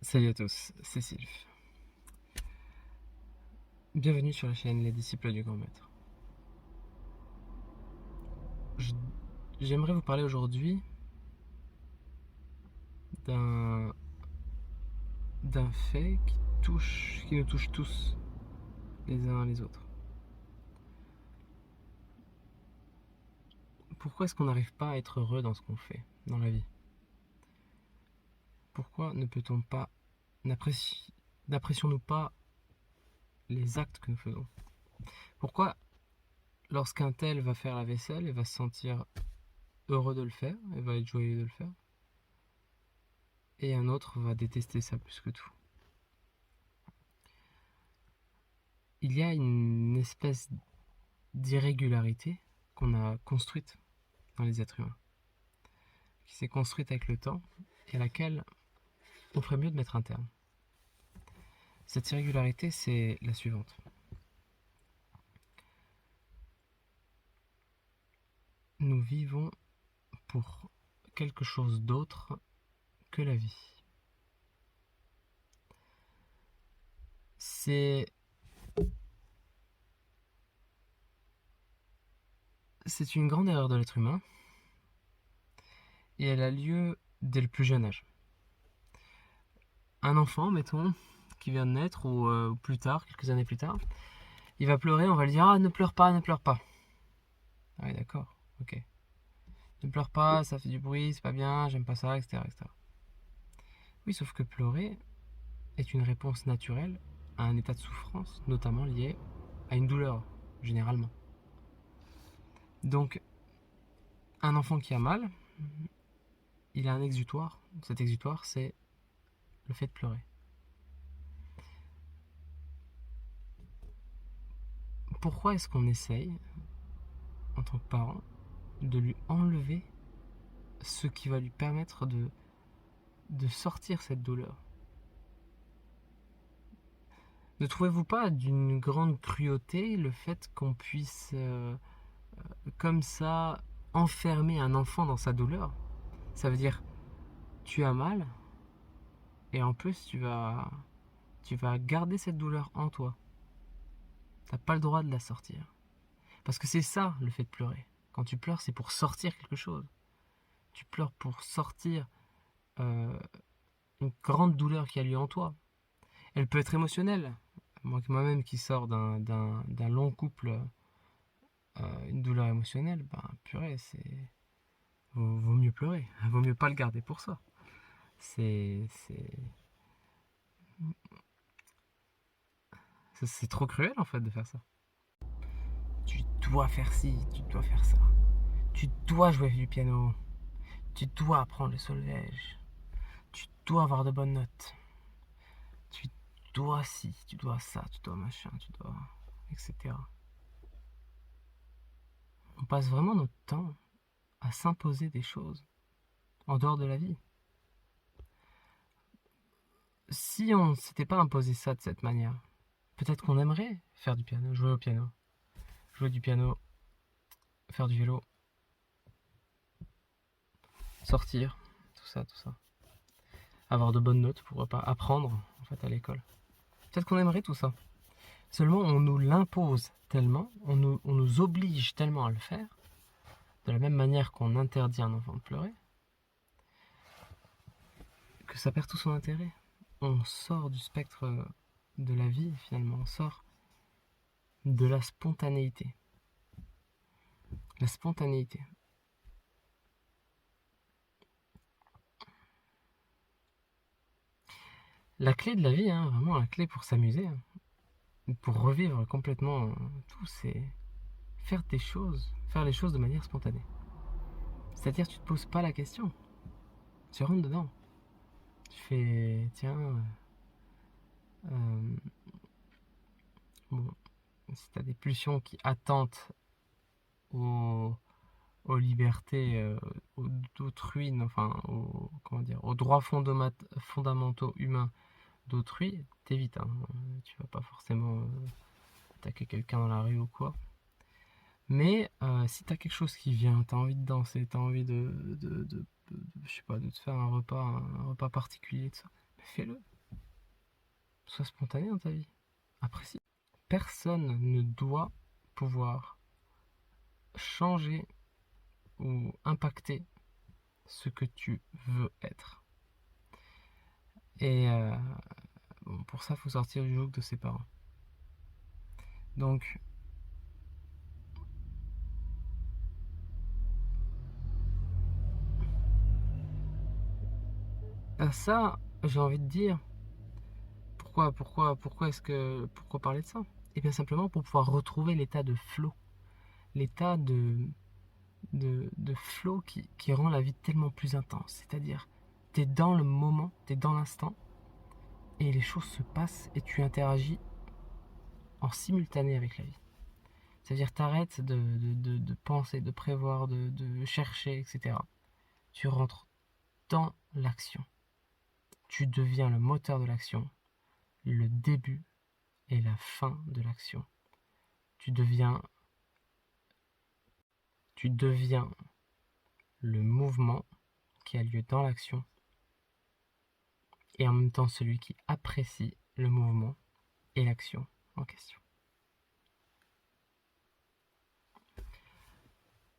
Salut à tous, c'est Sylph. Bienvenue sur la chaîne Les Disciples du Grand Maître. J'aimerais vous parler aujourd'hui d'un fait qui nous touche tous, les uns les autres. Pourquoi est-ce qu'on n'arrive pas à être heureux dans ce qu'on fait, dans la vie? Pourquoi ne peut-on pas, n'apprécions-nous pas les actes que nous faisons? Pourquoi, lorsqu'un tel va faire la vaisselle, il va se sentir heureux de le faire, il va être joyeux de le faire, et un autre va détester ça plus que tout? Il y a une espèce d'irrégularité qu'on a construite dans les êtres humains, qui s'est construite avec le temps et à laquelle on ferait mieux de mettre un terme. Cette irrégularité, c'est la suivante. Nous vivons pour quelque chose d'autre que la vie. C'est une grande erreur de l'être humain et elle a lieu dès le plus jeune âge. Un enfant, mettons, qui vient de naître ou plus tard, quelques années plus tard, il va pleurer, on va lui dire « Ah, ne pleure pas, ne pleure pas ». Ah oui, d'accord, ok. Ne pleure pas, ça fait du bruit, c'est pas bien, j'aime pas ça, etc., etc. Oui, sauf que pleurer est une réponse naturelle à un état de souffrance, notamment lié à une douleur, généralement. Donc, un enfant qui a mal, il a un exutoire. Cet exutoire, c'est le fait de pleurer. Pourquoi est-ce qu'on essaye, en tant que parent, de lui enlever ce qui va lui permettre de sortir cette douleur? Ne trouvez-vous pas d'une grande cruauté le fait qu'on puisse, comme ça, enfermer un enfant dans sa douleur? Ça veut dire, tu as mal, et en plus, tu vas garder cette douleur en toi. T'as pas le droit de la sortir. Parce que c'est ça, le fait de pleurer. Quand tu pleures, c'est pour sortir quelque chose. Tu pleures pour sortir euh, une grande douleur qui a lieu en toi. Elle peut être émotionnelle. Moi-même qui sors d'un long couple, une douleur émotionnelle, ben purée, vaut mieux pleurer. Vaut mieux pas le garder pour ça. C'est trop cruel en fait de faire ça. Tu dois faire ci, tu dois faire ça. Tu dois jouer du piano. Tu dois apprendre le solfège. Tu dois avoir de bonnes notes. Tu dois ci, tu dois ça, tu dois machin, tu dois... etc. On passe vraiment notre temps à s'imposer des choses en dehors de la vie. Si on ne s'était pas imposé ça de cette manière, peut-être qu'on aimerait faire du piano, jouer au piano, jouer du piano, faire du vélo, sortir, tout ça, tout ça. Avoir de bonnes notes, pourquoi pas apprendre en fait à l'école. Peut-être qu'on aimerait tout ça. Seulement on nous l'impose tellement, on nous oblige tellement à le faire, de la même manière qu'on interdit à un enfant de pleurer, que ça perd tout son intérêt. On sort du spectre de la vie finalement, on sort de la spontanéité. La spontanéité. La clé de la vie, hein, vraiment la clé pour s'amuser, hein, pour revivre complètement tout, c'est faire des choses, faire les choses de manière spontanée. C'est-à-dire tu te poses pas la question, tu rentres dedans. Tu fais, tiens, euh, bon, si tu as des pulsions qui attentent aux, aux libertés d'autrui, enfin, comment dire, aux droits fondamentaux humains d'autrui, t'évites. Hein. Tu vas pas forcément attaquer quelqu'un dans la rue ou quoi. Mais si t'as quelque chose qui vient, t'as envie de danser, t'as envie je sais pas, de te faire un repas particulier, de ça, fais-le. sois spontané dans ta vie. Apprécie. Personne ne doit pouvoir changer ou impacter ce que tu veux être. Et bon, pour ça, il faut sortir du joug de ses parents. Donc, à ça, j'ai envie de dire, pourquoi parler de ça? Et bien simplement pour pouvoir retrouver l'état de flow, l'état de flow qui rend la vie tellement plus intense. C'est-à-dire, tu es dans le moment, tu es dans l'instant, et les choses se passent et tu interagis en simultané avec la vie. C'est-à-dire, t'arrêtes de penser, de prévoir, de chercher, etc. Tu rentres dans l'action. Tu deviens le moteur de l'action, le début et la fin de l'action. Tu deviens le mouvement qui a lieu dans l'action et en même temps celui qui apprécie le mouvement et l'action en question.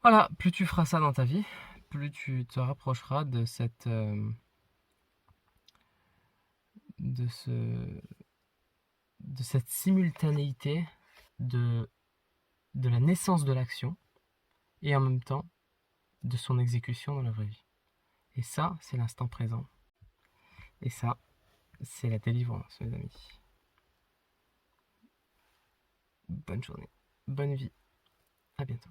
Voilà, plus tu feras ça dans ta vie, plus tu te rapprocheras de cette simultanéité de la naissance de l'action et en même temps de son exécution dans la vraie vie. Et ça, c'est l'instant présent. Et ça, c'est la délivrance, mes amis. Bonne journée, bonne vie, à bientôt.